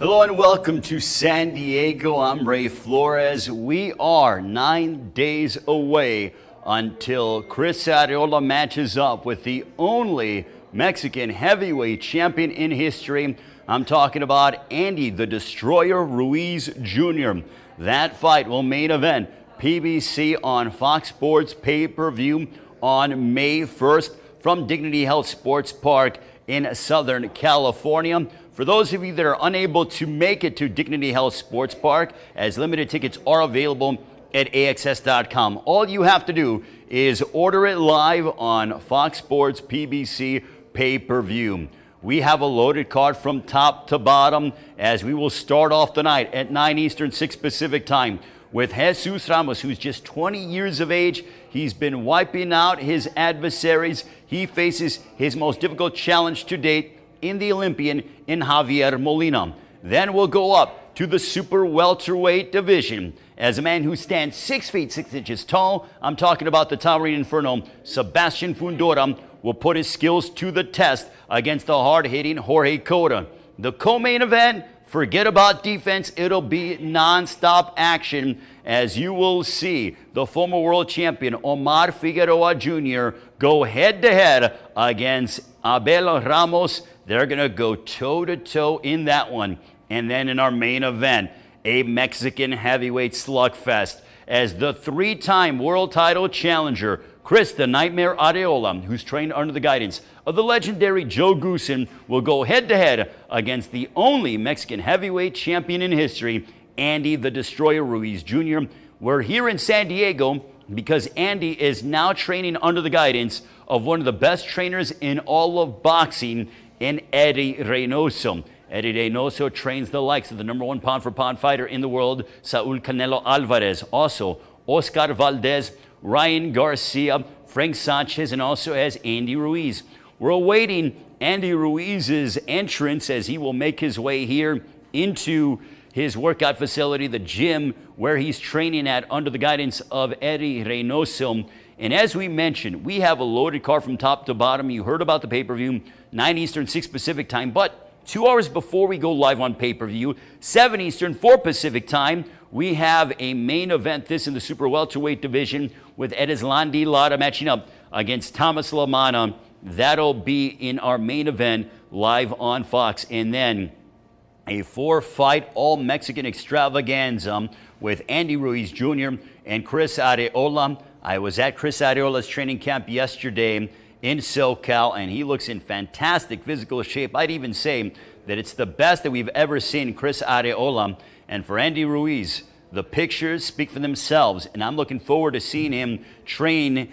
Hello and welcome to San Diego. I'm Ray Flores. We are 9 days away until Chris Arreola matches up with the only Mexican heavyweight champion in history. I'm talking about Andy the Destroyer Ruiz Jr. That fight will main event PBC on FOX Sports pay-per-view on May 1st from Dignity Health Sports Park in Southern California. For those of you that are unable to make it to Dignity Health Sports Park, as limited tickets are available at AXS.com, all you have to do is order it live on FOX Sports PPV pay-per-view. We have a loaded card from top to bottom as we will start off the night at 9 Eastern, 6 Pacific time with Jesus Ramos, who's just 20 years of age. He's been wiping out his adversaries. He faces his most difficult challenge to date in the Olympian in Javier Molina. Then we'll go up to the super welterweight division as a man who stands 6 feet 6 inches tall. I'm talking about the towering inferno. Sebastian Fundora will put his skills to the test against the hard-hitting Jorge Cota. The co-main event, forget about defense. It'll be non-stop action as you will see the former world champion Omar Figueroa Jr. go head-to-head against Abel Ramos. They're going to go toe-to-toe in that one. And then in our main event, a Mexican heavyweight slugfest as the three-time world title challenger Chris the Nightmare Arreola, who's trained under the guidance of the legendary Joe Goosen, will go head-to-head against the only Mexican heavyweight champion in history, Andy the Destroyer Ruiz Jr. We're here in San Diego because Andy is now training under the guidance of one of the best trainers in all of boxing, in Eddie Reynoso. Eddie Reynoso trains the likes of the #1 pound-for-pound fighter in the world, Saul Canelo Alvarez, also Oscar Valdez, Ryan Garcia, Frank Sanchez, and also has Andy Ruiz. We're awaiting Andy Ruiz's entrance as he will make his way here into his workout facility, the gym where he's training at under the guidance of Eddie Reynoso. And as we mentioned, we have a loaded card from top to bottom. You heard about the pay-per-view, 9 Eastern, 6 Pacific time. But 2 hours before we go live on pay-per-view, 7 Eastern, 4 Pacific time, we have a main event, this in the super welterweight division, with Erislandy Lara matching up against Thomas Lamana. That'll be in our main event live on Fox. And then a 4-fight all-Mexican extravaganza with Andy Ruiz Jr. and Chris Arreola. I was at Chris Arreola's training camp yesterday in SoCal, and he looks in fantastic physical shape. I'd even say that it's the best that we've ever seen Chris Arreola. And for Andy Ruiz, the pictures speak for themselves, and I'm looking forward to seeing him train,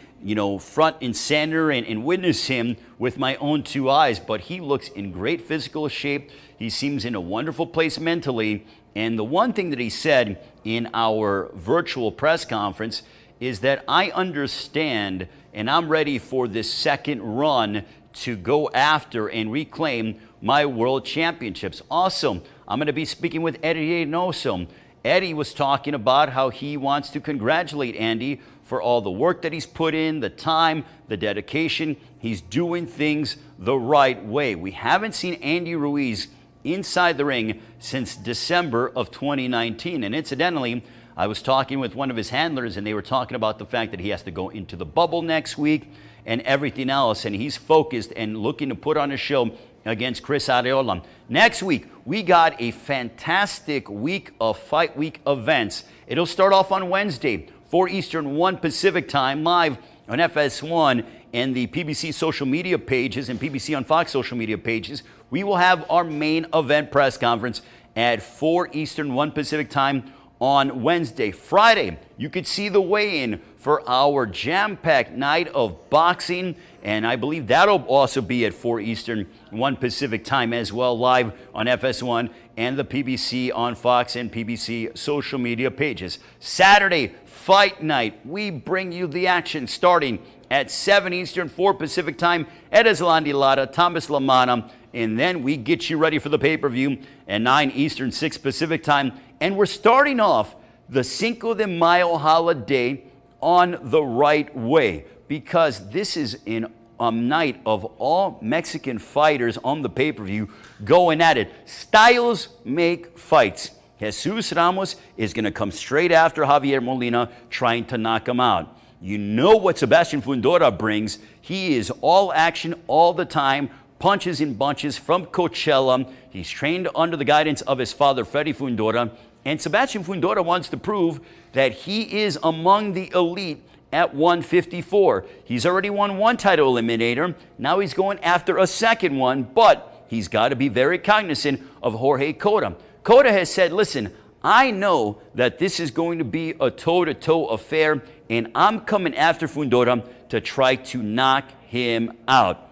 front and center and witness him with my own 2 eyes. But he looks in great physical shape. He seems in a wonderful place mentally. And the one thing that he said in our virtual press conference is that I understand and I'm ready for this second run to go after and reclaim my world championships. Also, I'm going to be speaking with Eddie Reynoso. Eddie was talking about how he wants to congratulate Andy for all the work that he's put in, the time, the dedication. He's doing things the right way. We haven't seen Andy Ruiz inside the ring since December of 2019. And incidentally, I was talking with one of his handlers, and they were talking about the fact that he has to go into the bubble next week and everything else, and he's focused and looking to put on a show against Chris Arreola. Next week, we got a fantastic week of Fight Week events. It'll start off on Wednesday, 4 Eastern, 1 Pacific time, live on FS1 and the PBC social media pages and PBC on Fox social media pages. We will have our main event press conference at 4 Eastern, 1 Pacific time on Wednesday. Friday, you could see the weigh-in for our jam-packed night of boxing, and I believe that'll also be at 4 Eastern, 1 Pacific time as well, live on FS1 and the PBC on Fox and PBC social media pages. Saturday, fight night. We bring you the action starting at 7 Eastern, 4 Pacific time at Erislandy Lara, Thomas Lamana, and then we get you ready for the pay-per-view at 9 Eastern, 6 Pacific time. And we're starting off the Cinco de Mayo holiday on the right way, because this is an night of all Mexican fighters on the pay-per-view going at it. Styles make fights. Jesus Ramos is going to come straight after Javier Molina, trying to knock him out. You know what Sebastian Fundora brings. He is all action all the time, punches in bunches from Coachella. He's trained under the guidance of his father, Freddy Fundora. And Sebastian Fundora wants to prove that he is among the elite at 154. He's already won one title eliminator. Now he's going after a second one, but he's got to be very cognizant of Jorge Cota. Cota has said, listen, I know that this is going to be a toe-to-toe affair, and I'm coming after Fundora to try to knock him out.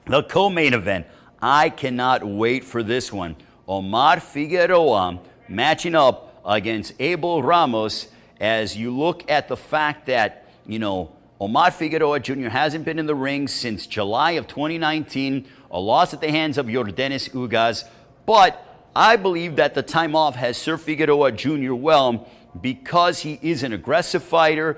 The co-main event, I cannot wait for this one. Omar Figueroa matching up against Abel Ramos. As you look at the fact that, Omar Figueroa Jr. hasn't been in the ring since July of 2019, a loss at the hands of Yordenis Ugas, but I believe that the time off has served Figueroa Jr. well because he is an aggressive fighter.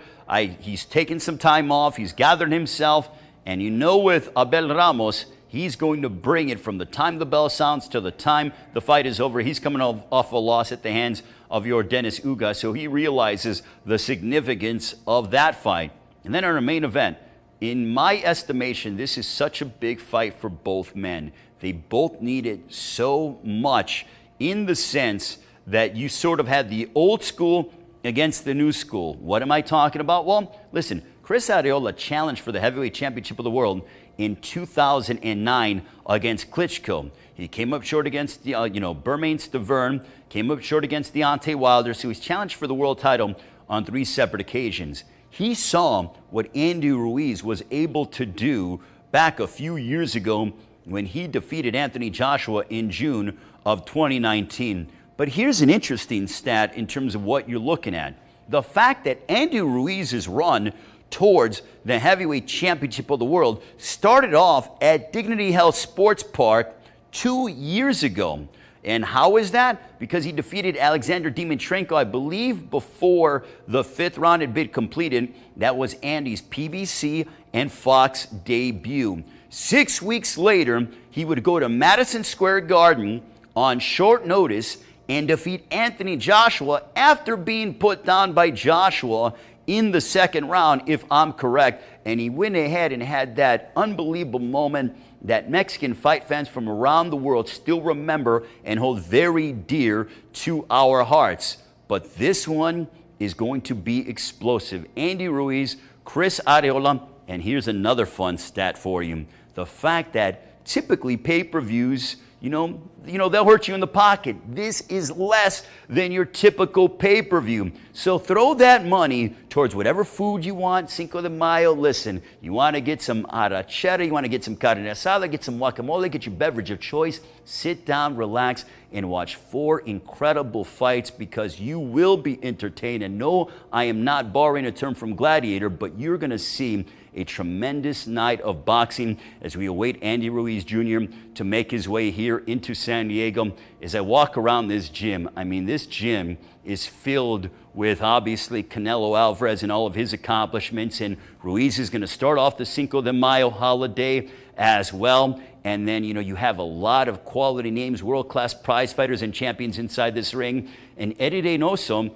He's taken some time off, he's gathered himself, and with Abel Ramos, he's going to bring it from the time the bell sounds to the time the fight is over. He's coming off a loss at the hands of Yordenis Ugas, so he realizes the significance of that fight. And then on our main event, in my estimation, this is such a big fight for both men. They both need it so much in the sense that you sort of had the old school against the new school. What am I talking about? Well, listen, Chris Arreola challenged for the heavyweight championship of the world in 2009 against Klitschko. He came up short against Bermane Stavern, came up short against Deontay Wilder, so he's challenged for the world title on 3 separate occasions. He saw what Andy Ruiz was able to do back a few years ago when he defeated Anthony Joshua in June of 2019. But here's an interesting stat in terms of what you're looking at. The fact that Andy Ruiz's run towards the heavyweight championship of the world started off at Dignity Health Sports Park 2 years ago. And how is that? Because he defeated Alexander Dimitrenko, I believe, before the 5th round had been completed. That was Andy's PBC and Fox debut. 6 weeks later, he would go to Madison Square Garden on short notice and defeat Anthony Joshua after being put down by Joshua in the 2nd round, if I'm correct. And he went ahead and had that unbelievable moment that Mexican fight fans from around the world still remember and hold very dear to our hearts. But this one is going to be explosive. Andy Ruiz, Chris Arreola, and here's another fun stat for you. The fact that typically pay-per-views, they'll hurt you in the pocket. This is less than your typical pay-per-view. So throw that money towards whatever food you want. Cinco de Mayo, listen, you want to get some arrachera, you want to get some carne asada, get some guacamole, get your beverage of choice. Sit down, relax, and watch 4 incredible fights because you will be entertained. And no, I am not borrowing a term from Gladiator, but you're going to see a tremendous night of boxing as we await Andy Ruiz Jr. to make his way here into San Diego. As I walk around this gym, this gym is filled with obviously Canelo Alvarez and all of his accomplishments, and Ruiz is going to start off the Cinco de Mayo holiday as well. And then, you have a lot of quality names, world-class prize fighters and champions inside this ring. And Eddie Reynoso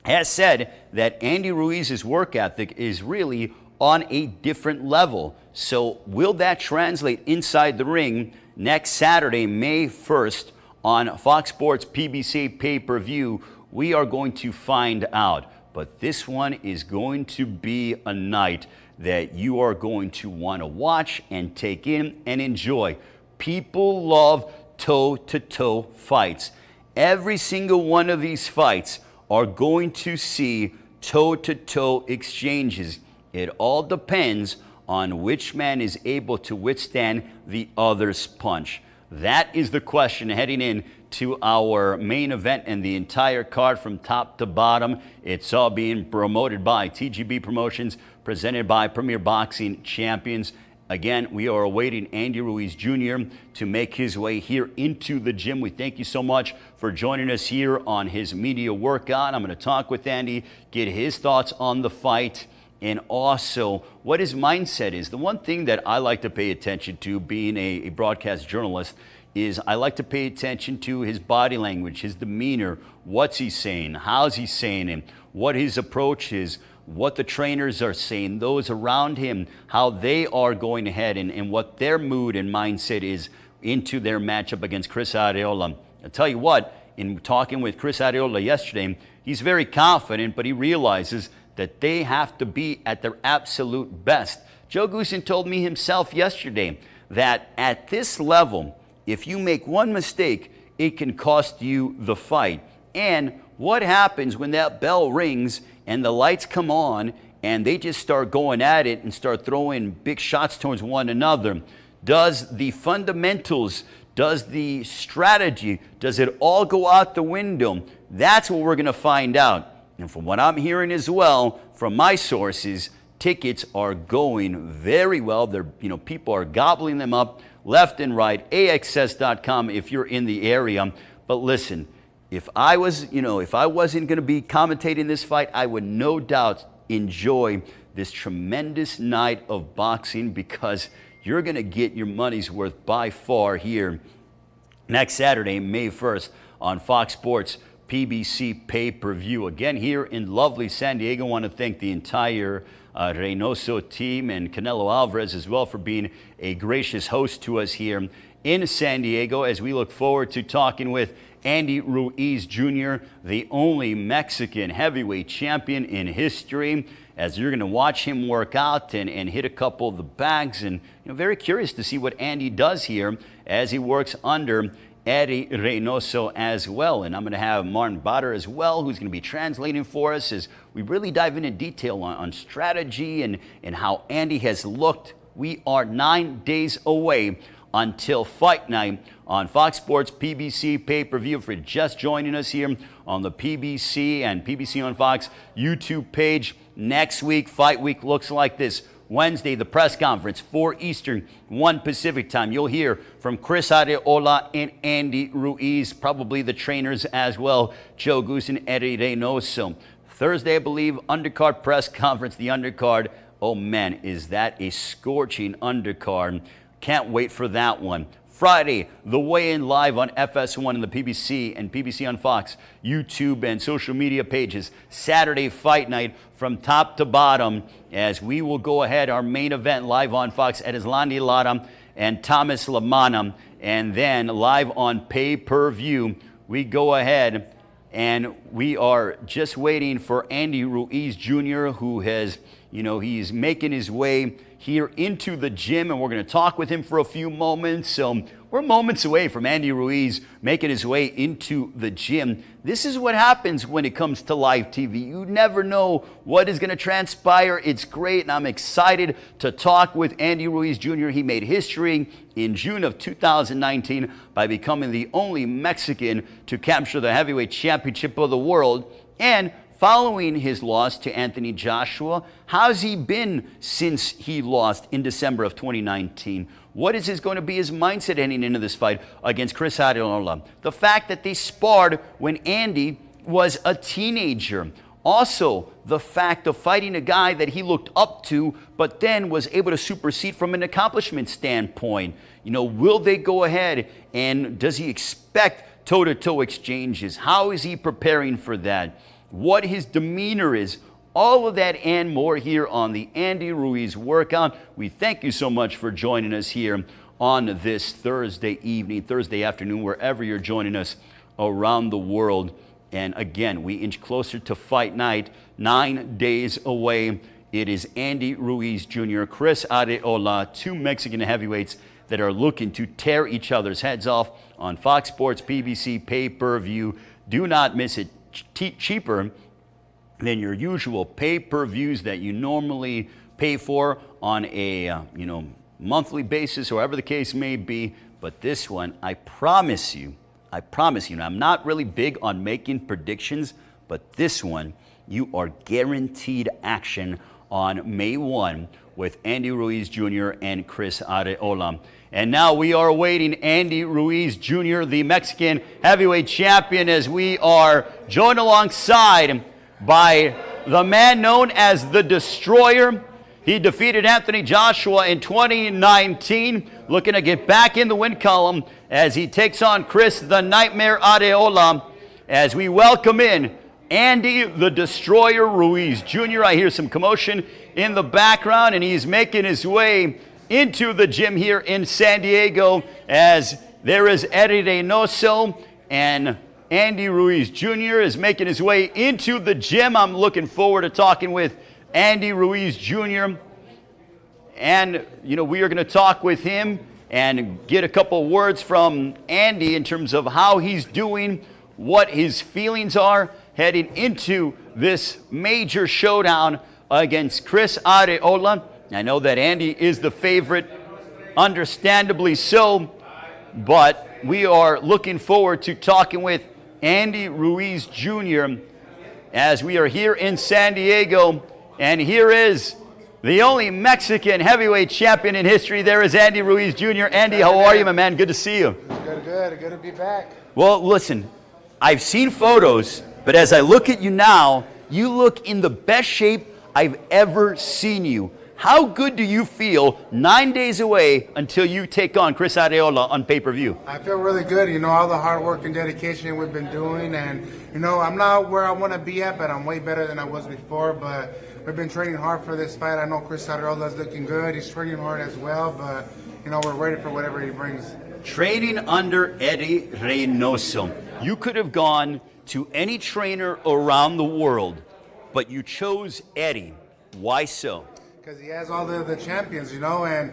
has said that Andy Ruiz's work ethic is really on a different level. So will that translate inside the ring next Saturday, May 1st on FOX Sports PPV pay-per-view? We are going to find out. But this one is going to be a night that you are going to want to watch and take in and enjoy. People love toe-to-toe fights. Every single one of these fights are going to see toe-to-toe exchanges. It all depends on which man is able to withstand the other's punch. That is the question heading in to our main event and the entire card from top to bottom. It's all being promoted by TGB Promotions, presented by Premier Boxing Champions. Again, we are awaiting Andy Ruiz Jr. to make his way here into the gym. We thank you so much for joining us here on his media workout. I'm going to talk with Andy, get his thoughts on the fight, and also what his mindset is. The one thing that I like to pay attention to, being a broadcast journalist, is I like to pay attention to his body language, his demeanor, what's he saying, how's he saying it, what his approach is, what the trainers are saying, those around him, how they are going ahead, and what their mood and mindset is into their matchup against Chris Arreola. I'll tell you what, in talking with Chris Arreola yesterday, he's very confident, but he realizes that they have to be at their absolute best. Joe Goosen told me himself yesterday that at this level, if you make one mistake, it can cost you the fight. And what happens when that bell rings and the lights come on and they just start going at it and start throwing big shots towards one another? Does the fundamentals, does the strategy, does it all go out the window? That's what we're going to find out. And from what I'm hearing as well from my sources, tickets are going very well. People are gobbling them up left and right. AXS.com if you're in the area. But listen, if I wasn't going to be commentating this fight, I would no doubt enjoy this tremendous night of boxing, because you're going to get your money's worth by far here next Saturday, May 1st, on FOX Sports PPV pay-per-view. Again, here in lovely San Diego. I want to thank the entire Reynoso team and Canelo Alvarez as well for being a gracious host to us here in San Diego, as we look forward to talking with Andy Ruiz Jr., the only Mexican heavyweight champion in history, as you're going to watch him work out and hit a couple of the bags. And very curious to see what Andy does here as he works under Eddie Reynoso as well. And I'm going to have Martin Bader as well, who's going to be translating for us as we really dive into detail on strategy and how Andy has looked. We are 9 days away until fight night on FOX Sports PPV pay-per-view. For just joining us here on the PBC and PBC on Fox YouTube page. Next week, fight week looks like this. Wednesday, the press conference, 4 Eastern, 1 Pacific time. You'll hear from Chris Arreola and Andy Ruiz, probably the trainers as well, Joe Goosen and Eddie Reynoso. Thursday, I believe, undercard press conference, the undercard. Oh man, is that a scorching undercard. Can't wait for that one. Friday, the weigh-in live on FS1 and the PBC and PBC on Fox, YouTube and social media pages. Saturday, fight night from top to bottom, as we will go ahead, our main event live on Fox at Islandi Lara and Thomas Lamana. And then live on pay-per-view, we go ahead and we are just waiting for Andy Ruiz Jr., who has, he's making his way here into the gym, and we're going to talk with him for a few moments. So we're moments away from Andy Ruiz making his way into the gym. This is what happens when it comes to live TV. You never know what is going to transpire. It's great, and I'm excited to talk with Andy Ruiz Jr. He made history in June of 2019 by becoming the only Mexican to capture the heavyweight championship of the world. And following his loss to Anthony Joshua, how's he been since he lost in December of 2019? What is going to be his mindset heading into this fight against Chris Arreola? The fact that they sparred when Andy was a teenager. Also, the fact of fighting a guy that he looked up to, but then was able to supersede from an accomplishment standpoint. Will they go ahead, and does he expect toe-to-toe exchanges? How is he preparing for that? What his demeanor is, all of that and more here on the Andy Ruiz Workout. We thank you so much for joining us here on this Thursday evening, Thursday afternoon, wherever you're joining us around the world. And again, we inch closer to fight night, 9 days away. It is Andy Ruiz Jr., Chris Arreola, 2 Mexican heavyweights that are looking to tear each other's heads off on FOX Sports PPV pay-per-view. Do not miss it. Cheaper than your usual pay-per-views that you normally pay for on a monthly basis, or whatever the case may be. But this one, I promise you, I'm not really big on making predictions, but this one, you are guaranteed action on May 1 with Andy Ruiz Jr. and Chris Arreola. And now we are awaiting Andy Ruiz Jr., the Mexican heavyweight champion, as we are joined alongside by the man known as the Destroyer. He defeated Anthony Joshua in 2019, looking to get back in the win column as he takes on Chris the Nightmare Arreola. As we welcome in Andy the Destroyer Ruiz Jr. I hear some commotion in the background, and he's making his way into the gym here in San Diego, as there is Eddie Reynoso, and Andy Ruiz Jr. is making his way into the gym. I'm looking forward to talking with Andy Ruiz Jr. And, you know, we are going to talk with him and get a couple words from Andy in terms of how he's doing, what his feelings are heading into this major showdown against Chris Arreola. I know that Andy is the favorite, understandably so, but we are looking forward to talking with Andy Ruiz Jr. as we are here in San Diego. And here is the only Mexican heavyweight champion in history. There is Andy Ruiz Jr. Andy, how are you, my man? Good to see you. Good to be back. Well, listen, I've seen photos, but as I look at you now, you look in the best shape I've ever seen you. How good do you feel 9 days away until you take on Chris Arreola on pay-per-view? I feel really good. You know, all the hard work and dedication we've been doing. And, you know, I'm not where I want to be at, but I'm way better than I was before. But we've been training hard for this fight. I know Chris Arreola is looking good. He's training hard as well. But, you know, we're ready for whatever he brings. Training under Eddie Reynoso. You could have gone to any trainer around the world, but you chose Eddie. Why so? Because he has all the champions, you know, and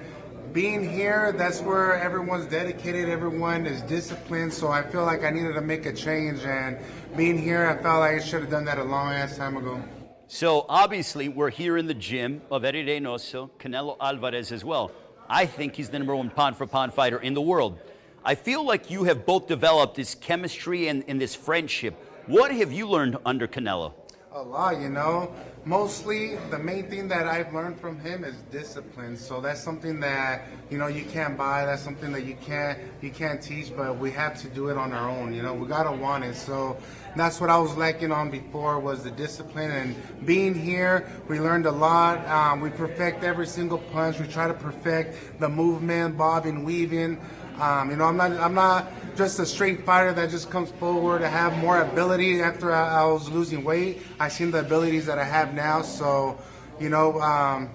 being here, that's where everyone's dedicated, everyone is disciplined, so I feel like I needed to make a change, and being here, I felt like I should have done that a long-ass time ago. So, obviously, we're here in the gym of Eddie Reynoso, Canelo Alvarez as well. I think he's the #1 pound-for-pound fighter in the world. I feel like you have both developed this chemistry and this friendship. What have you learned under Canelo? A lot, you know. Mostly, the main thing that I've learned from him is discipline. So that's something that, you know, you can't buy. That's something that you can't teach, but we have to do it on our own. You know, we gotta want it. So that's what I was lacking on before, was the discipline. And being here, we learned a lot. We perfect every single punch. We try to perfect the movement, bobbing, weaving. You know, I'm not just a straight fighter that just comes forward. I have more ability after I was losing weight. I seen the abilities that I have now. So, you know,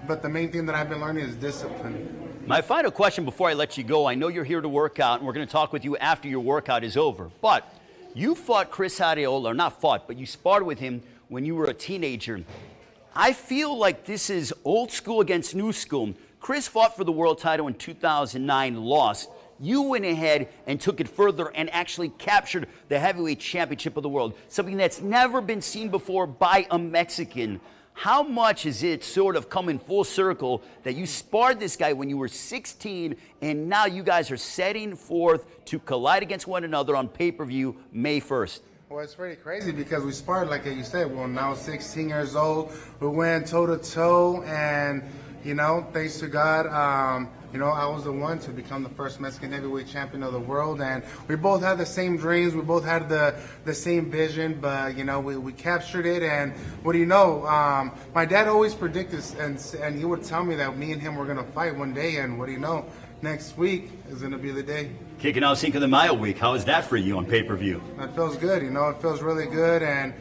but the main thing that I've been learning is discipline. My final question before I let you go, I know you're here to work out, and we're going to talk with you after your workout is over. But you fought Chris Arreola, or not fought, but you sparred with him when you were a teenager. I feel like this is old school against new school. Chris fought for the world title in 2009, lost. You went ahead and took it further and actually captured the heavyweight championship of the world, something that's never been seen before by a Mexican. How much is it sort of coming full circle that you sparred this guy when you were 16, and now you guys are setting forth to collide against one another on pay-per-view May 1st? Well, it's pretty crazy because we sparred, like you said, when I was 16 years old. We went toe-to-toe, and, you know, thanks to God, you know, I was the one to become the first Mexican heavyweight champion of the world, and we both had the same dreams. We both had the same vision, but, you know, we captured it. And what do you know? My dad always predicted, and he would tell me that me and him were going to fight one day, and what do you know? Next week is going to be the day. Kicking out Cinco de Mayo week. How is that for you on pay-per-view? It feels good, you know. It feels really good, and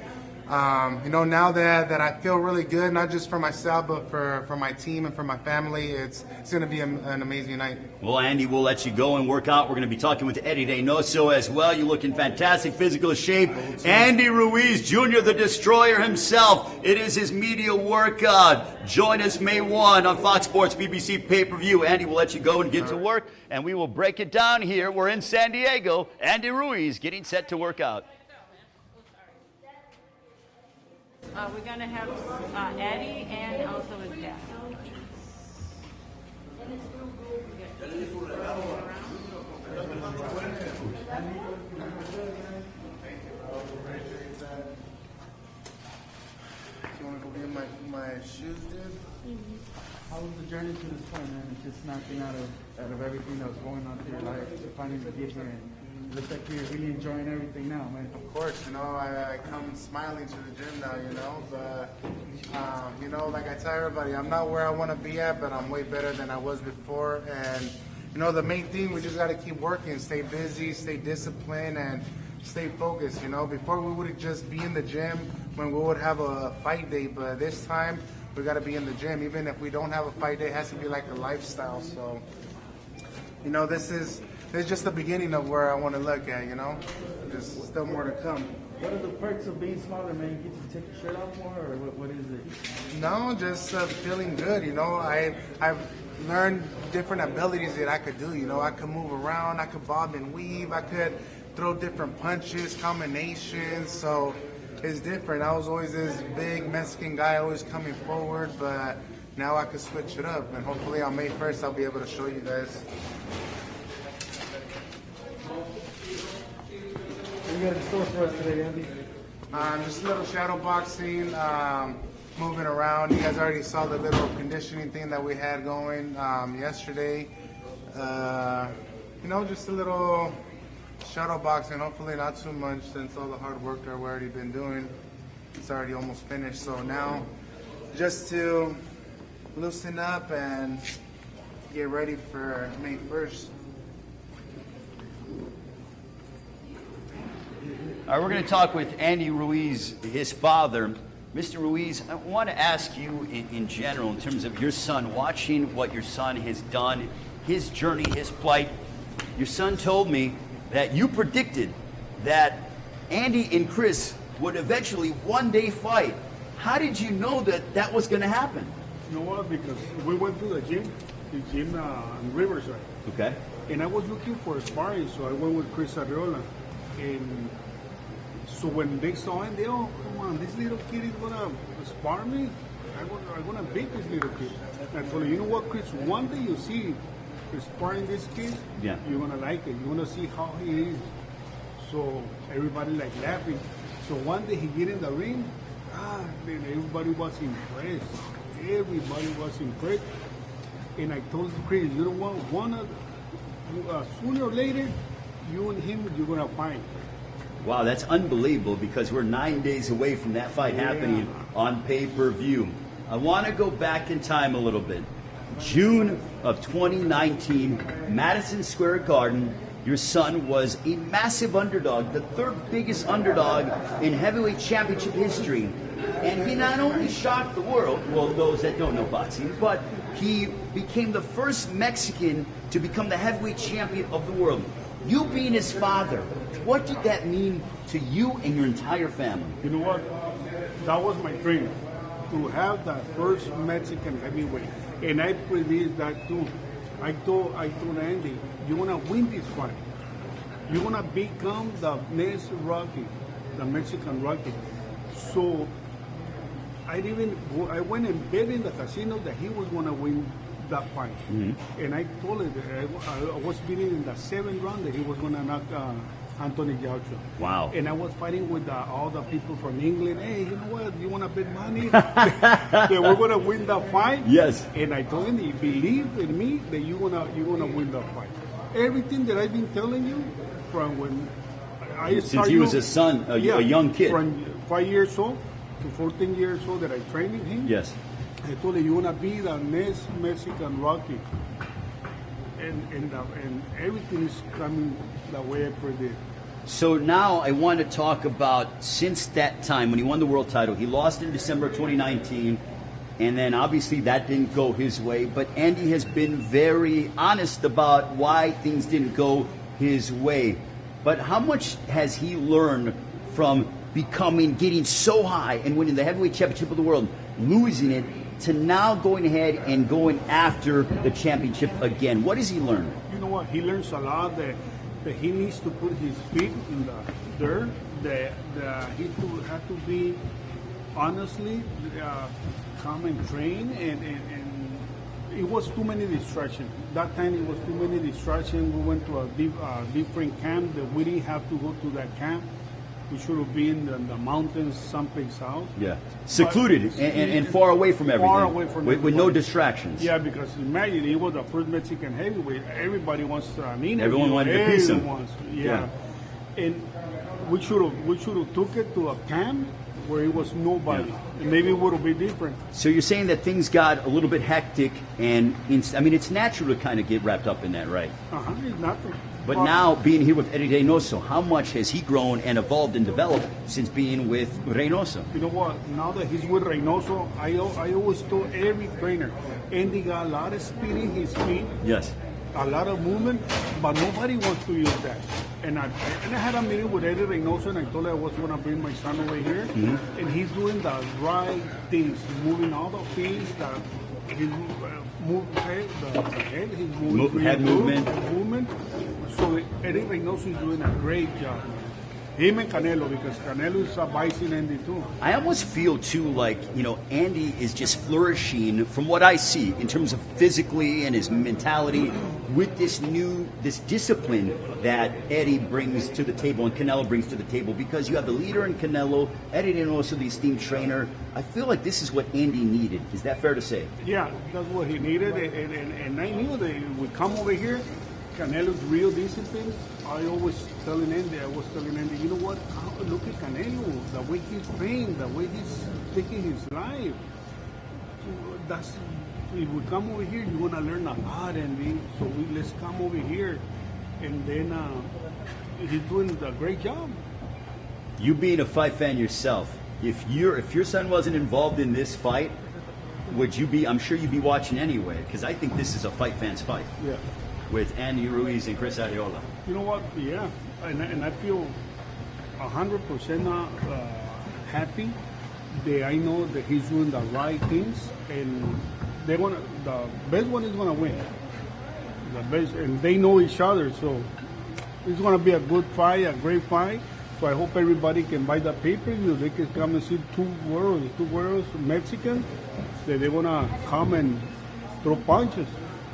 you know, now that I feel really good, not just for myself, but for my team and for my family, it's going to be an amazing night. Well, Andy, we'll let you go and work out. We're going to be talking with Eddie Reynoso as well. You look in fantastic physical shape. Andy Ruiz Jr., the Destroyer himself. It is his media workout. Join us May 1 on FOX Sports PPV pay-per-view. Andy, we'll let you go and get to work, and we will break it down here. We're in San Diego. Andy Ruiz getting set to work out. We're going to have Eddie and also his dad. You want to go get my shoes, dude? How was the journey to this point, man? It's just snatching out of everything that was going on through your life to finally get here and looks like you're really enjoying everything now, man. Of course, you know, I come smiling to the gym now, you know, but, you know, like I tell everybody, I'm not where I want to be at, but I'm way better than I was before. And, you know, the main thing, we just got to keep working, stay busy, stay disciplined, and stay focused, you know. Before we would just be in the gym when we would have a fight day, but this time we got to be in the gym. Even if we don't have a fight day, it has to be like a lifestyle. So, you know, this is just the beginning of where I want to look at, you know. There's still more to come. What are the perks of being smaller, man? You get to take your shirt off more, or what is it? No, just feeling good, you know. I've learned different abilities that I could do, you know. I could move around, I could bob and weave, I could throw different punches, combinations, so it's different. I was always this big Mexican guy always coming forward, but now I can switch it up, and hopefully on May 1st I'll be able to show you guys. What you got in store for us today, Andy? Just a little shadow boxing, moving around. You guys already saw the little conditioning thing that we had going yesterday. You know, just a little shadow boxing, hopefully not too much since all the hard work that we've already been doing. It's already almost finished, so now just to loosen up and get ready for May 1st. All right, we're going to talk with Andy Ruiz, his father. Mr. Ruiz, I want to ask you in general, in terms of your son, watching what your son has done, his journey, his plight. Your son told me that you predicted that Andy and Chris would eventually one day fight. How did you know that that was going to happen? You know what? Because we went to the gym in Riverside. Okay. And I was looking for sparring, so I went with Chris Arreola. And so when they saw him, they, oh, come on, this little kid is going to spar me? I'm going to beat this little kid. And I told him, you know what, Chris, one day you see sparring this kid, yeah, you're going to like it. You're going to see how he is. So everybody like laughing. So one day he get in the ring, then everybody was impressed. Everybody was impressed. And I told Chris, you know what, sooner or later, you and him, you're going to fight. Wow, that's unbelievable because we're 9 days away from that fight happening on pay-per-view. I want to go back in time a little bit. June of 2019, Madison Square Garden, your son was a massive underdog, the third biggest underdog in heavyweight championship history. And he not only shocked the world, well, those that don't know boxing, but he became the first Mexican to become the heavyweight champion of the world. You being his father, what did that mean to you and your entire family? You know what? That was my dream, to have that first Mexican heavyweight. And I predicted that too. I told Andy, you're going to win this fight. You're going to become the next Rocky, the Mexican Rocky. So I went and bet in the casino that he was going to win that fight. Mm-hmm. And I told him that I was betting in the 7th round that he was going to knock Anthony Gaucho. Wow. And I was fighting with all the people from England. Hey, you know what? You want to bet money? That we're going to win the fight? Yes. And I told him, he believed in me that you're gonna win the fight. Everything that I've been telling you from when I started. Since he was a son, a young kid. From 5 years old to 14 years old that I trained with him. Yes. I told him, you're going to be the next Mexican Rocky. And everything is coming the way I predicted. So now I want to talk about since that time when he won the world title. He lost in December 2019, and then obviously that didn't go his way. But Andy has been very honest about why things didn't go his way. But how much has he learned from getting so high and winning the heavyweight championship of the world, losing it, to now going ahead and going after the championship again? What has he learned? You know what? He learns a lot that he needs to put his feet in the dirt, that he have to be honestly calm and train, and it was too many distractions. That time it was too many distractions. We went to a different camp that we didn't have to go to that camp. We should have been in the mountains, someplace else. Yeah. Secluded and far away from everything. Far away from with no distractions. Yeah, because imagine he was the first Mexican heavyweight. Everybody wants to. I mean, everyone wanted to piece him. Yeah. And we should have took it to a camp where it was nobody. Yeah. And maybe it would have been different. So you're saying that things got a little bit hectic, and I mean, it's natural to kind of get wrapped up in that, right? It's nothing. But now, being here with Eddie Reynoso, how much has he grown and evolved and developed since being with Reynoso? You know what? Now that he's with Reynoso, I always told every trainer, Andy got a lot of speed in his feet, Yes. a lot of movement, but nobody wants to use that. And I had a meeting with Eddie Reynoso, and I told him I was going to bring my son over here, and he's doing the right things, moving all the feet, he's head, he's moving Head movement. movement. So Eddie Reynoso is doing a great job. Him and Canelo, because Canelo is advising Andy too. I almost feel too like, Andy is just flourishing from what I see in terms of physically and his mentality with this discipline that Eddie brings to the table and Canelo brings to the table, because you have the leader in Canelo, Eddie and also the esteemed trainer. I feel like this is what Andy needed. Is that fair to say? Yeah, that's what he needed, and I knew that he would come over here. Canelo's real discipline. I was telling Andy, you know what? Look at Canelo, the way he's trained, the way he's taking his life. If we come over here, you're gonna learn a lot, Andy. So let's come over here, and then he's doing a great job. You being a fight fan yourself, if your son wasn't involved in this fight, would you be? I'm sure you'd be watching anyway, because I think this is a fight fan's fight. Yeah. With Andy Ruiz and Chris Arreola. You know what? Yeah, and I feel 100% happy that I know that he's doing the right things, and the best one is gonna win. The best, and they know each other, so it's gonna be a good fight, a great fight. So I hope everybody can buy the pay-per-view. They can come and see two worlds, Mexican, that they're gonna come and throw punches.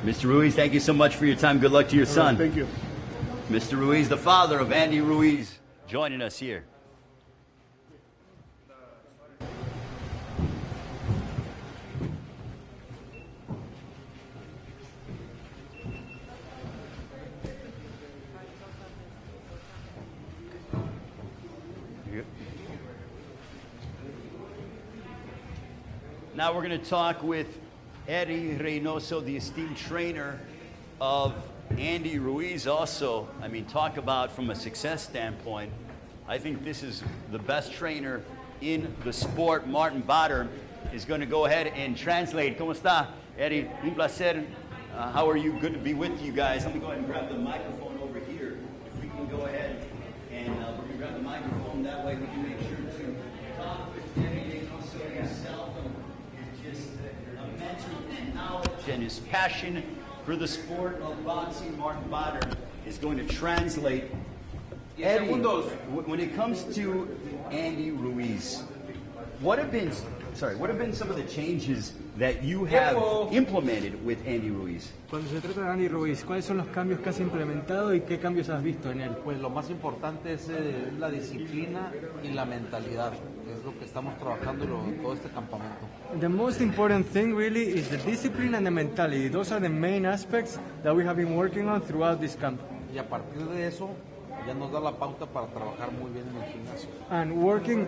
Mr. Ruiz, thank you so much for your time. Good luck to your son. Thank you. Mr. Ruiz, the father of Andy Ruiz, joining us here. Now we're going to talk with Eddie Reynoso, the esteemed trainer of Andy Ruiz. Also, I mean, talk about from a success standpoint, I think this is the best trainer in the sport. Martin Bader is going to go ahead and translate. ¿Cómo está, Eddie? Un placer. How are you? Good to be with you guys. Let me go ahead and grab the microphone over here. If we can go ahead and we're going to grab the microphone. That way we can make sure to talk with Eddie Reynoso himself. Just immense knowledge and his passion for the sport of boxing. Martin Bader is going to translate. Eddie, when it comes to Andy Ruiz, what have been some of the changes that you have implemented with Andy Ruiz? Cuando se trata de Andy Ruiz, ¿cuáles son los cambios que has implementado y qué cambios has visto en él? Pues lo más importante es la disciplina y la mentalidad, que es lo que estamos trabajando todo este campamento. The most important thing really is the discipline and the mentality. Those are the main aspects that we have been working on throughout this camp. Y a partir de eso ya nos da la pauta para trabajar muy bien en el gimnasio. And working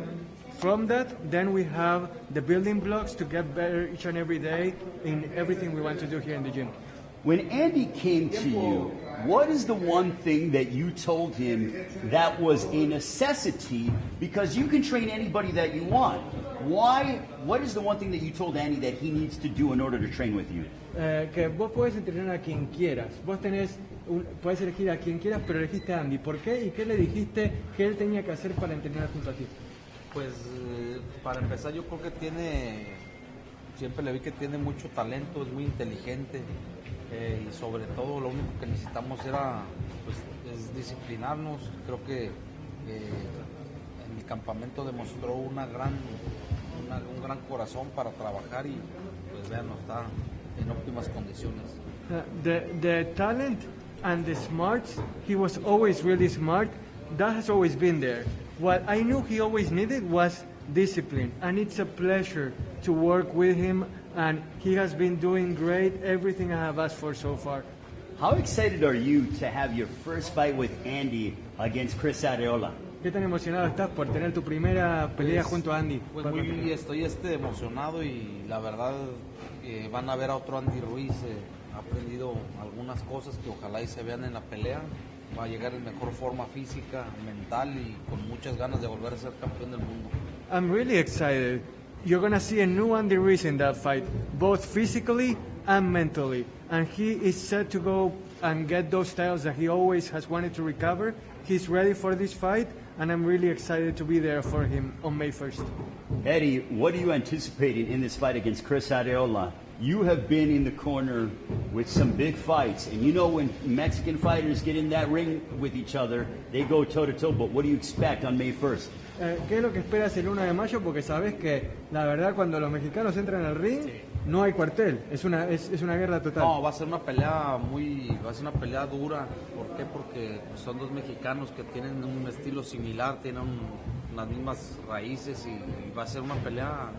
from that, then we have the building blocks to get better each and every day in everything we want to do here in the gym. When Andy came to you, what is the one thing that you told him that was a necessity? Because you can train anybody that you want. What is the one thing that you told Andy that he needs to do in order to train with you? Que vos podés entrenar a quien quieras. Vos podés elegir a quien quieras, pero elegiste a Andy. ¿Por qué? ¿Y qué le dijiste que él tenía que hacer para entrenar junto a ti? Pues para empezar yo creo que siempre le vi que tiene mucho talento, es muy inteligente y sobre todo lo único que necesitamos es disciplinarnos. Creo que en el campamento demostró un gran corazón para trabajar y pues vean, está en óptimas condiciones. The talent and the smarts, he was always really smart. That has always been there. what I knew he always needed was discipline, and it's a pleasure to work with him, and he has been doing great, everything I have asked for so far. How excited are you to have your first fight with Andy against Chris Arreola? ¿Qué tan emocionado estás por tener tu primera pelea junto a Andy? Pues muy estoy emocionado y la verdad van a ver a otro Andy Ruiz. Ha aprendido algunas cosas que ojalá y se vean en la pelea. Va a llegar en mejor forma física, mental y con muchas ganas de volver a ser campeón del mundo. I'm really excited. You're going to see a new Andy Ruiz in that fight, both physically and mentally. And he is set to go and get those titles that he always has wanted to recover. He's ready for this fight, and I'm really excited to be there for him on May 1st. Eddie, what are you anticipating in this fight against Chris Arreola? You have been in the corner with some big fights, and you know when Mexican fighters get in that ring with each other, they go toe-to-toe, but what do you expect on May 1st? ¿Qué es lo que esperas el 1 de mayo? Porque sabes que la verdad cuando los mexicanos entran al ring no hay cuartel, es una guerra total. No, va a ser una pelea dura. ¿Por qué? Porque son dos mexicanos que tienen un estilo similar, tienen las mismas raíces y va a ser una pelea,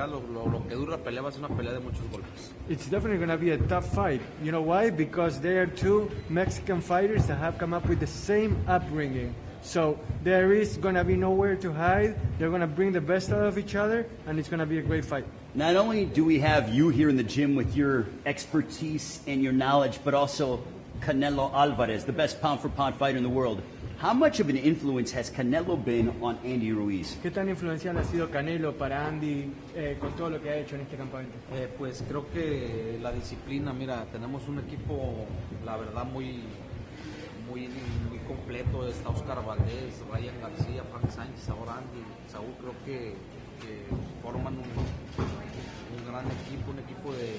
lo que dura la pelea va a ser una pelea de muchos golpes. It's definitely going to be a tough fight. You know why? Because they are two Mexican fighters that have come up with the same upbringing. So there is going to be nowhere to hide. They're going to bring the best out of each other, and it's going to be a great fight. Not only do we have you here in the gym with your expertise and your knowledge, but also Canelo Alvarez, the best pound-for-pound fighter in the world. How much of an influence has Canelo been on Andy Ruiz? ¿Qué tan influencial ha sido Canelo para Andy con todo lo que ha hecho en este campamento? Pues creo que la disciplina, mira, tenemos un equipo, la verdad, muy completo. Está Oscar Valdés, Ryan García, Frank Sánchez, ahora Andy, Saúl. Creo que forman un gran equipo, un equipo de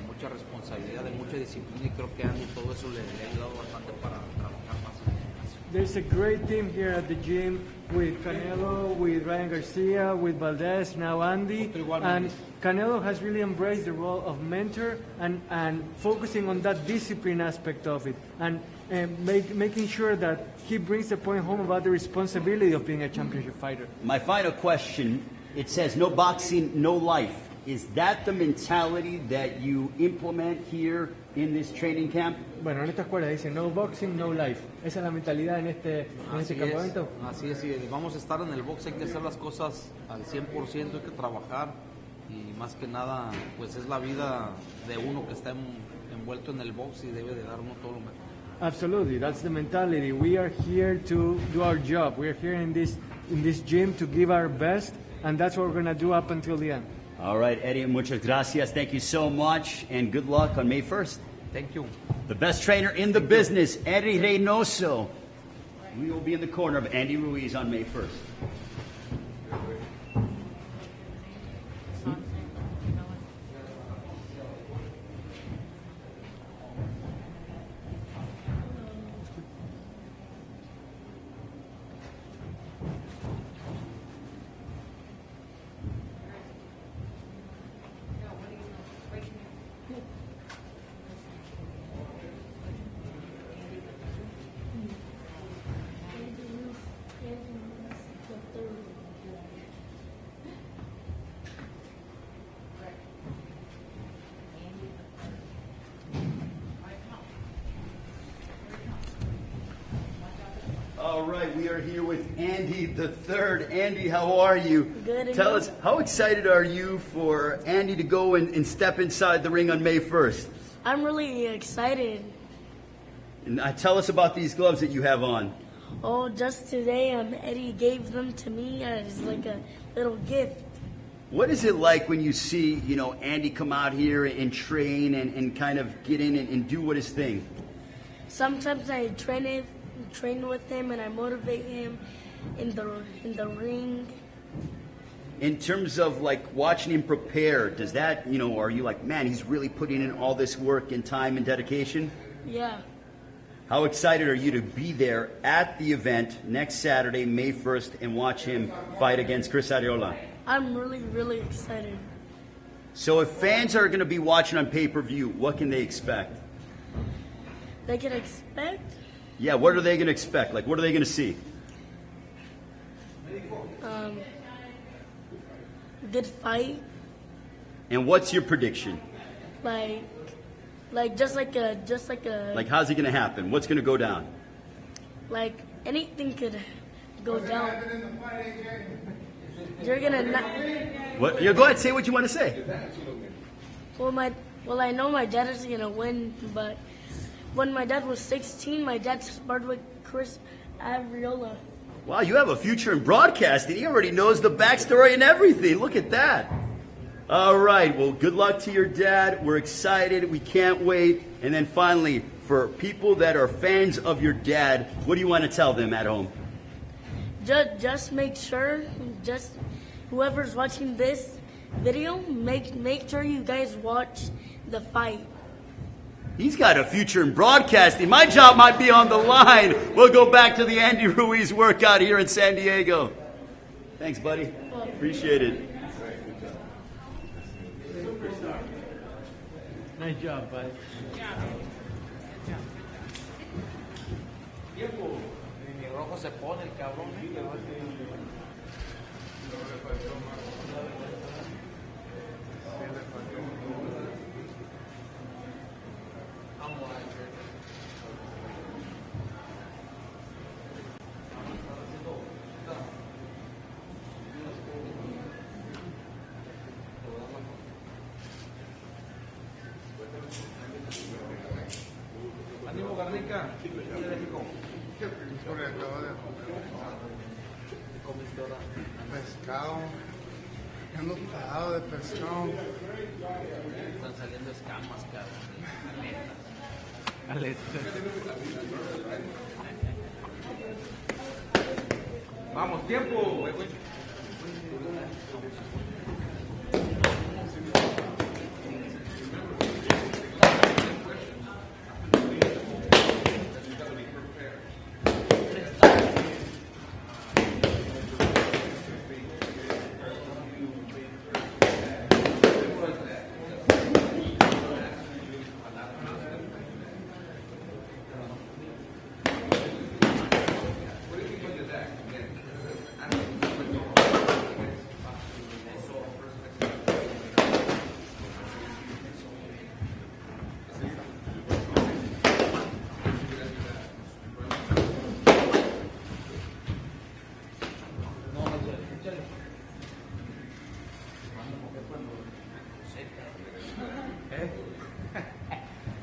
mucha responsabilidad, de mucha disciplina, y creo que Andy todo eso le ha ayudado bastante para trabajar más en el gimnasio. There's a great team here at the gym with Canelo, with Ryan Garcia, with Valdez, now Andy. And Canelo has really embraced the role of mentor and focusing on that discipline aspect of it. And making sure that he brings the point home about the responsibility of being a championship fighter. My final question, it says no boxing, no life. Is that the mentality that you implement here in this training camp? Bueno, en esta escuela dice no boxing, no life. ¿Esa es la mentalidad en este campamento? Así es, vamos a estar en el box, hay que hacer las cosas al 100%, hay que trabajar y más que nada, pues es la vida de uno que está envuelto en el box y debe de dar uno todo lo mejor. Absolutely, that's the mentality. We are here to do our job. We are here in this gym to give our best, and that's what we're going to do up until the end. All right, Eddie, muchas gracias. Thank you so much, and good luck on May 1st. Thank you. The best trainer in the business, Eddie Reynoso. We will be in the corner of Andy Ruiz on May 1st. All right, we are here with Andy the third. Andy, how are you? Good. Tell us, how excited are you for Andy to go and step inside the ring on May 1st? I'm really excited. And tell us about these gloves that you have on. Oh, just today, Eddie gave them to me as like a little gift. What is it like when you see, Andy come out here and train and kind of get in and do what his thing? Sometimes I train with him and I motivate him in the ring. In terms of like watching him prepare, does that, are you like, man, he's really putting in all this work and time and dedication? Yeah. How excited are you to be there at the event next Saturday, May 1st, and watch him fight against Chris Arreola? I'm really, really excited. So if fans are going to be watching on pay-per-view, what can they expect? They can expect? Yeah, what are they going to expect? Like, what are they going to see? Good fight. And what's your prediction? Like just like a Like, how's it going to happen? What's going to go down? like anything could go down. You're gonna not. What? Yeah, go ahead. Say what you want to say. Well, I know my dad is gonna win, but when my dad was 16, my dad sparred with Chris Arreola. Wow, you have a future in broadcasting. He already knows the backstory and everything. Look at that. All right. Well, good luck to your dad. We're excited. We can't wait. And then finally, for people that are fans of your dad, what do you want to tell them at home? Just make sure, whoever's watching this video, make sure you guys watch the fight. He's got a future in broadcasting. My job might be on the line. We'll go back to the Andy Ruiz workout here in San Diego. Thanks, buddy. Appreciate it. Nice job, bud. Ni rojo se pone el cabrón. Ánimo, Garnica. Pescado. Ando pegado de pescado. Están saliendo escamas, cabrón. Aletas. Vamos, tiempo.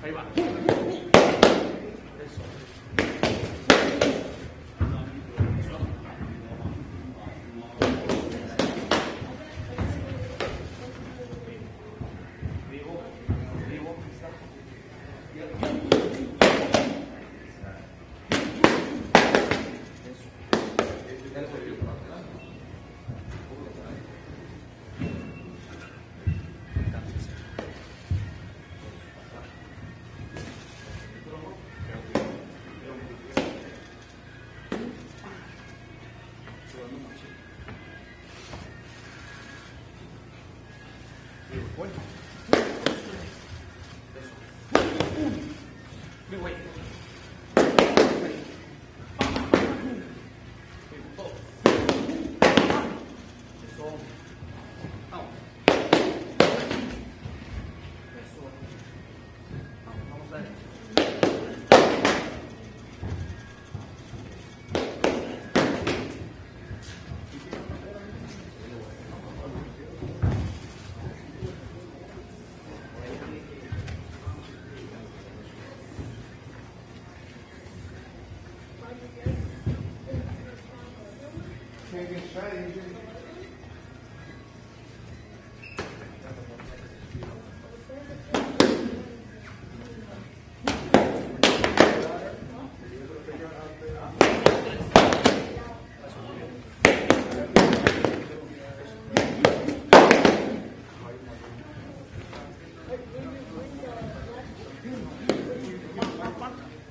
Ahí va. Eso.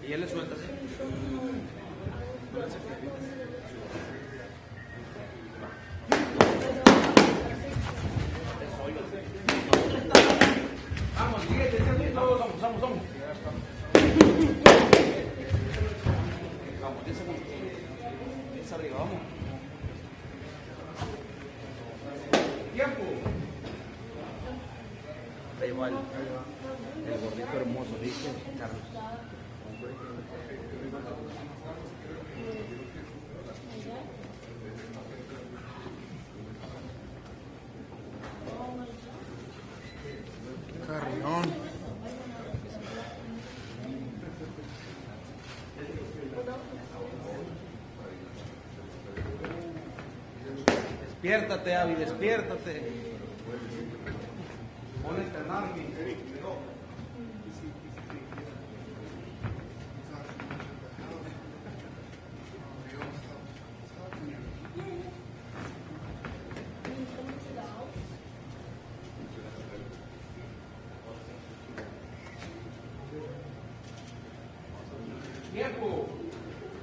Y él le suelta así. Vamos, sigue, vamos. Vamos, 10 segundos. 10 arriba, vamos. va el gordito hermoso, dice Carlos. Carrión. Despiértate, Avi, despiértate. Ponle a entrenar, mi. Tiempo.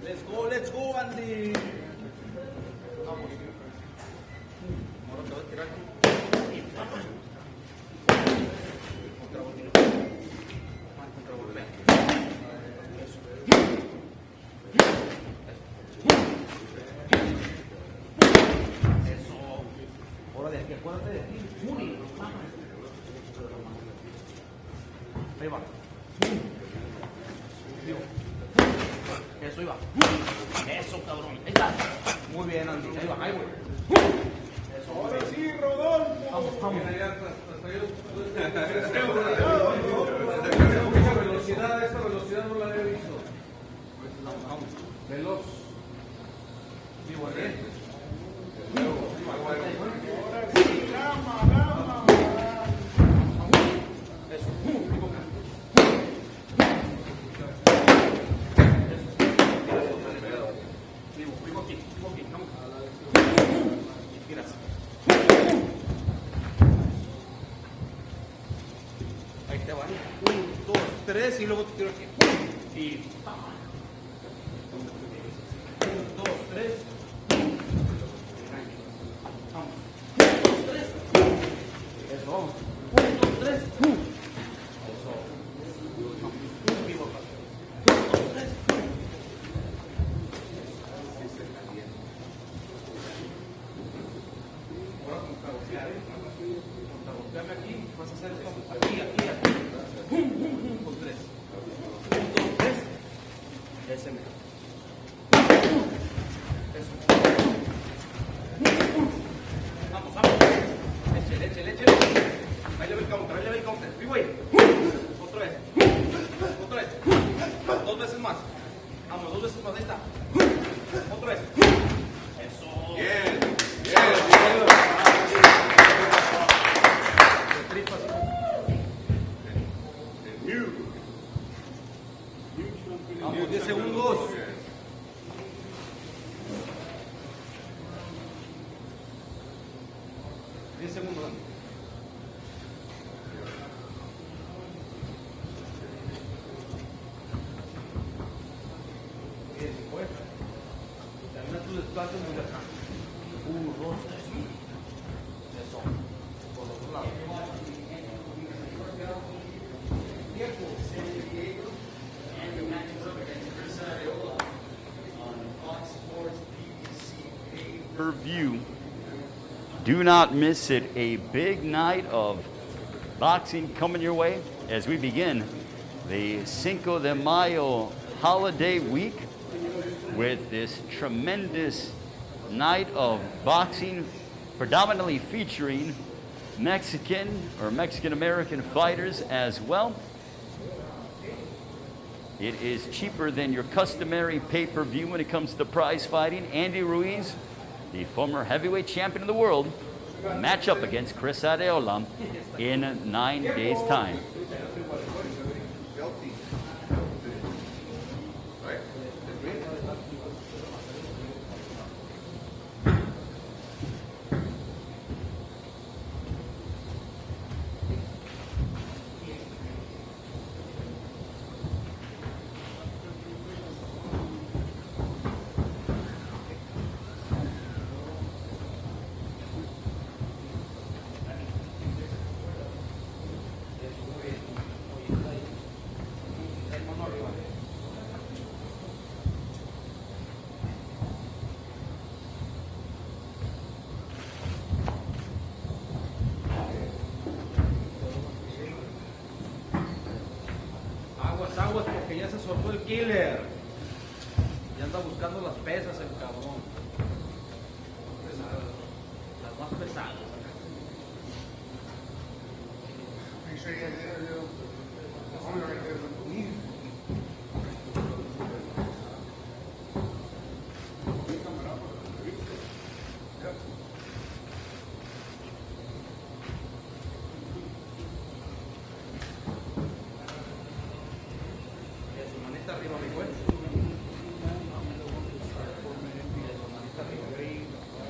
Let's go, Andy. Vamos. Ahora te voy a tirar aquí. Contra botín. Contra botín. Eso. Ahora de aquí, acuérdate de ti. Juni. Ahí va. Eso iba. Eso, cabrón. Ahí está. Muy bien, Andy. Ahí va, ahí, güey. Eso. Ahora sí, Rodolfo. Vamos. Mucha velocidad, esta velocidad no la había visto. Vamos. Veloz. Vivo bien. Ahora sí, gama. Eso. Ahí te va. 1, 2, 3 y luego te tiro aquí. Y 1, 2, 3. Vamos. 1, 2, 3. Eso, vamos. 1, 2, 3. Eso. Vamos. Vivo. 1, 2, 3. Ahora contragolpeame aquí, vas a hacer esto aquí. Con 3. 1, 2, 3. Ese mejor. Eso. Vamos. Échale. Ahí le ve el counter. Freeway. Otra vez. 2 veces más. Vamos, 2 veces más. Ahí está. Otra vez. Eso. Bien. Vamos, 10 segundos. Bien, pues. Termina tus desplazos muy acá. 1, 2, 3. Eso. Por los otros lados. Tiempo. And the match is up against Ruiz Arreola on FOX Sports PPV pay-per-view. Do not miss it. A big night of boxing coming your way as we begin the Cinco de Mayo holiday week with this tremendous night of boxing, predominantly featuring Mexican or Mexican-American fighters as well. It is cheaper than your customary pay-per-view when it comes to prize fighting. Andy Ruiz, the former heavyweight champion of the world, will match up against Ruiz Arreola in 9 days' time. aguas porque ya se soltó el killer. Ya anda buscando las pesas el cabrón. Las más pesadas.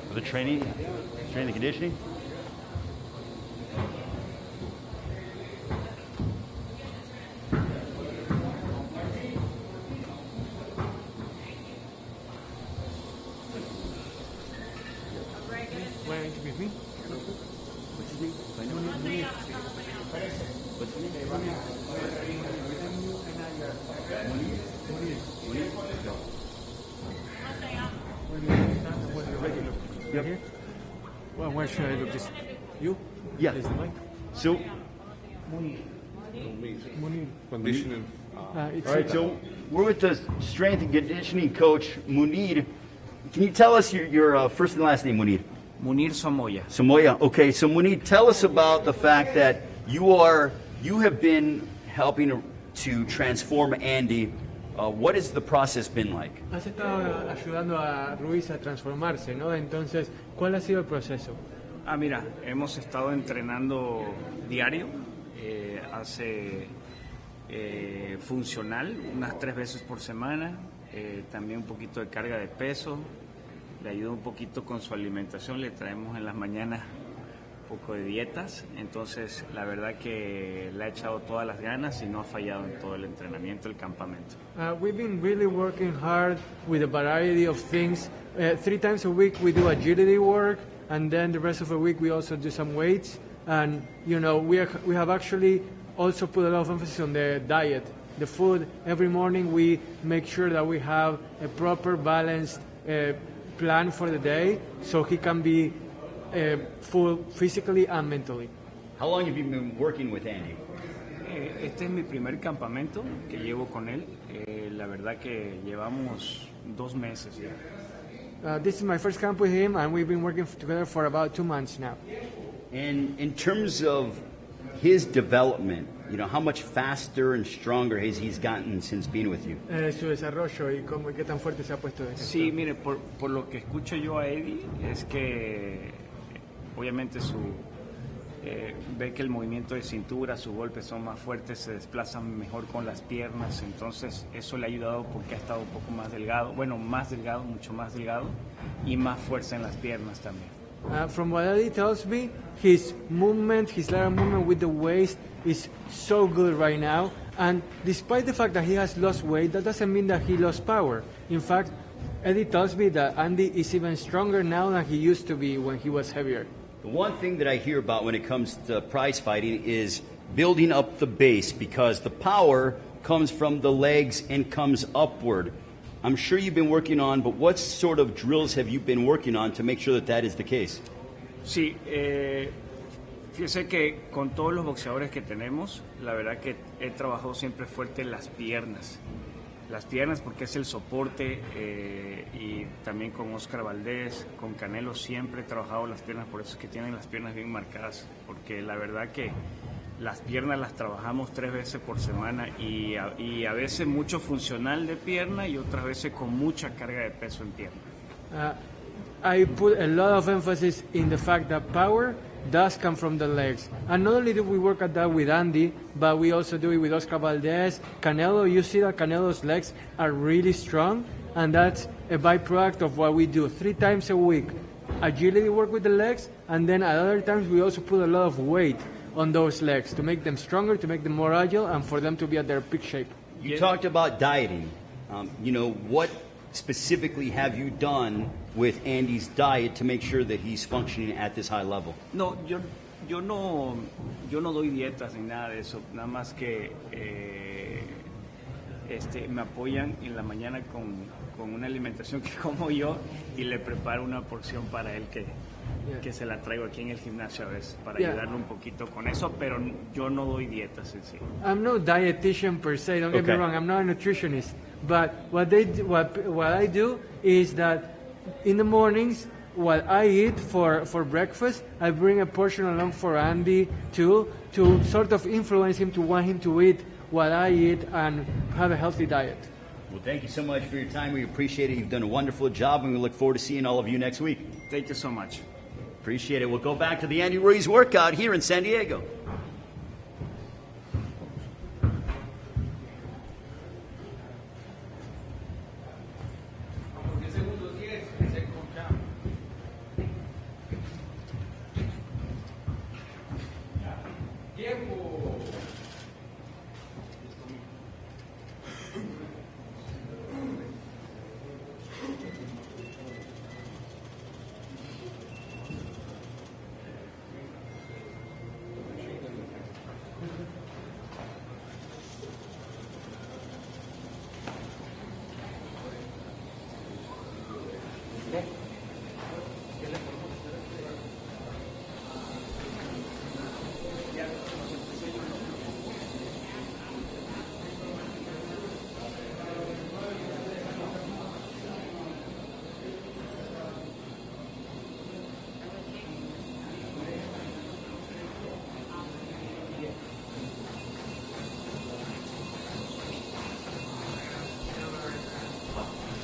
For the training and conditioning? Want to introduce me? Yep. Here? Well, where should I look? Just you? Yeah. Is the mic? So, Munir. Conditioning. It's all right, so we're with the strength and conditioning coach, Munir. Can you tell us your first and last name, Munir? Munir Somoya. Somoya. Okay, so Munir, tell us about the fact that you have been helping to transform Andy. What has the process been like? Has estado ayudando a Ruiz a transformarse, ¿no? Entonces, ¿cuál ha sido el proceso? Mira, hemos estado entrenando diario, hace funcional, unas 3 veces por semana, también un poquito de carga de peso, le ayuda un poquito con su alimentación, le traemos en las mañanas un poco de dietas, entonces la verdad que le ha echado todas las ganas y no ha fallado en todo el entrenamiento, el campamento. We've been really working hard with a variety of things. 3 times a week we do agility work, and then the rest of the week we also do some weights. And you know, we have actually also put a lot of emphasis on the diet, the food. Every morning we make sure that we have a proper balanced plan for the day, so he can be full physically and mentally. How long have you been working with Andy? Este es mi primer campamento que llevo con él. La verdad que llevamos 2 meses ya. This is my first camp with him, and we've been working together for about 2 months now. And in terms of his development, you know, how much faster and stronger has he's gotten since being with you? Su desarrollo y qué tan fuerte se ha puesto desde Sí, mire, por lo que escucho yo a Eddie, es que obviamente ve que el movimiento de cintura, sus golpes son más fuertes, se desplazan mejor con las piernas, entonces eso le ha ayudado porque ha estado un poco más delgado, bueno, más delgado, mucho más delgado, y más fuerza en las piernas también. From what Eddie tells me, his lateral movement with the waist is so good right now, and despite the fact that he has lost weight, that doesn't mean that he lost power. In fact, Eddie tells me that Andy is even stronger now than he used to be when he was heavier. The one thing that I hear about when it comes to prize fighting is building up the base, because the power comes from the legs and comes upward. I'm sure you've been working on, but what sort of drills have you been working on to make sure that that is the case? Sí, fíjese que con todos los boxeadores que tenemos, la verdad que he trabajado siempre fuerte las piernas porque es el soporte, y también con Oscar Valdés, con Canelo siempre he trabajado las piernas, por eso es que tienen las piernas bien marcadas, porque la verdad que las piernas las trabajamos 3 veces por semana y a veces mucho funcional de pierna y otras veces con mucha carga de peso en pierna. I put a lot of emphasis in the fact that power does come from the legs. And not only do we work at that with Andy, but we also do it with Oscar Valdez, Canelo. You see that Canelo's legs are really strong, and that's a byproduct of what we do 3 times a week. Agility work with the legs, and then at other times we also put a lot of weight on those legs to make them stronger, to make them more agile, and for them to be at their peak shape. You talked about dieting. You know, what specifically have you done with Andy's diet to make sure that he's functioning at this high level? No, yo no doy dietas ni nada de eso, nada más que me apoyan en la mañana con una alimentación que como yo y le preparo una porción para él que que se la traigo aquí en el gimnasio a veces para Yeah. ayudarle un poquito con eso, pero yo no doy dietas en sí. I'm no dietitian per se. Don't get me Okay. wrong. I'm not a nutritionist. But what I do is that in the mornings, what I eat for breakfast, I bring a portion along for Andy too, to sort of influence him, to want him to eat what I eat and have a healthy diet. Well, thank you so much for your time. We appreciate it. You've done a wonderful job, and we look forward to seeing all of you next week. Thank you so much. Appreciate it. We'll go back to the Andy Ruiz workout here in San Diego.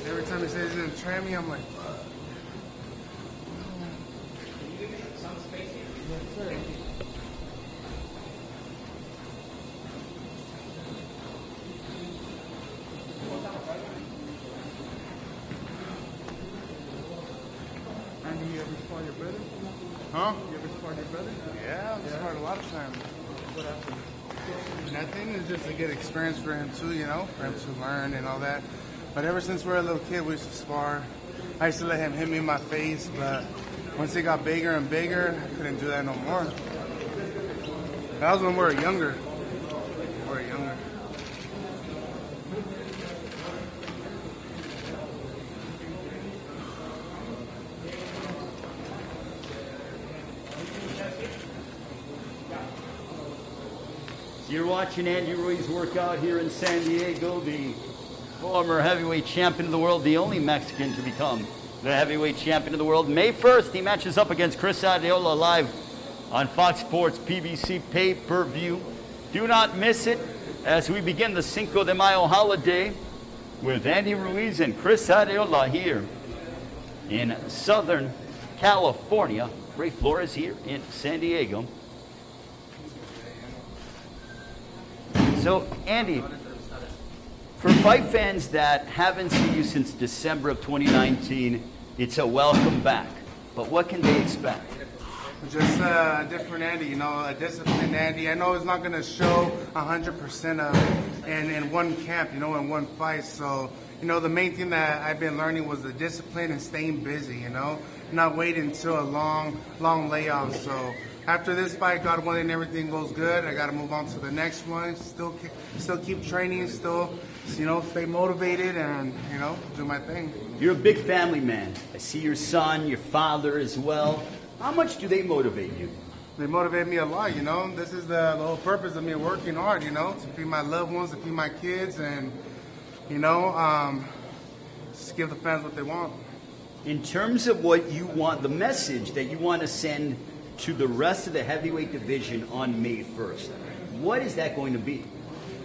Every time he says he's gonna try me, I'm like, fuck. And you ever spar your brother? Huh? You ever spar your brother? Yeah, I've sparred a lot of times. What happened? Nothing. It's just a good experience for him too, you know, for him to learn and all that. But ever since we were a little kid, we used to spar. I used to let him hit me in my face, but once it got bigger and bigger, I couldn't do that no more. That was when we were younger. We were younger. You're watching Andy Ruiz work out here in San Diego, the former heavyweight champion of the world, the only Mexican to become the heavyweight champion of the world. May 1st, he matches up against Chris Arreola live on FOX Sports PPV pay-per-view. Do not miss it as we begin the Cinco de Mayo holiday with Andy Ruiz and Chris Arreola here in Southern California. Ray Flores here in San Diego. So, Andy, for fight fans that haven't seen you since December of 2019, it's a welcome back. But what can they expect? Just a different Andy, you know, a disciplined Andy. I know it's not going to show 100% of it in one camp, you know, in one fight. So, you know, the main thing that I've been learning was the discipline and staying busy, you know, not waiting until a long layoff. So after this fight, God willing, everything goes good. I got to move on to the next one. Still keep training, still, you know, stay motivated and, you know, do my thing. You're a big family man. I see your son, your father as well. How much do they motivate you? They motivate me a lot, you know. This is the whole purpose of me working hard, you know, to feed my loved ones, to feed my kids, and, you know, just give the fans what they want. In terms of what you want, the message that you want to send to the rest of the heavyweight division on May 1st, what is that going to be?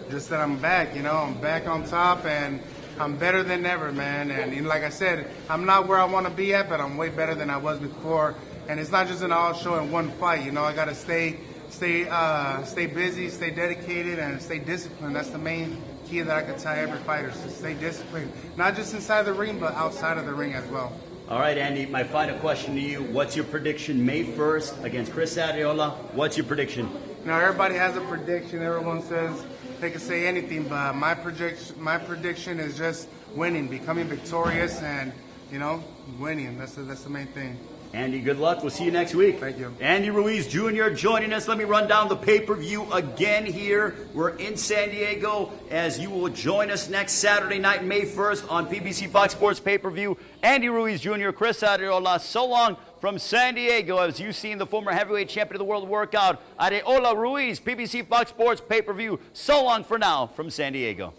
Just that I'm back, you know, I'm back on top, and I'm better than ever, man. And you know, like I said, I'm not where I want to be at, but I'm way better than I was before. And it's not just an all show in one fight, you know. I got to stay busy, stay dedicated, and stay disciplined. That's the main key that I could tell every fighter, to stay disciplined, not just inside the ring, but outside of the ring as well. All right, Andy, my final question to you. What's your prediction May 1st against Chris Arreola? What's your prediction? You know, everybody has a prediction. Everyone says they can say anything, but my prediction is just winning, becoming victorious, and, you know, winning. That's the main thing. Andy, good luck. We'll see you next week. Thank you. Andy Ruiz Jr. joining us. Let me run down the pay-per-view again here. We're in San Diego as you will join us next Saturday night, May 1st on PBC FOX Sports pay-per-view. Andy Ruiz Jr., Chris Arreola. So long from San Diego, as you've seen the former heavyweight champion of the world workout, Arreola Ruiz, PBC Fox Sports pay-per-view. So long for now from San Diego.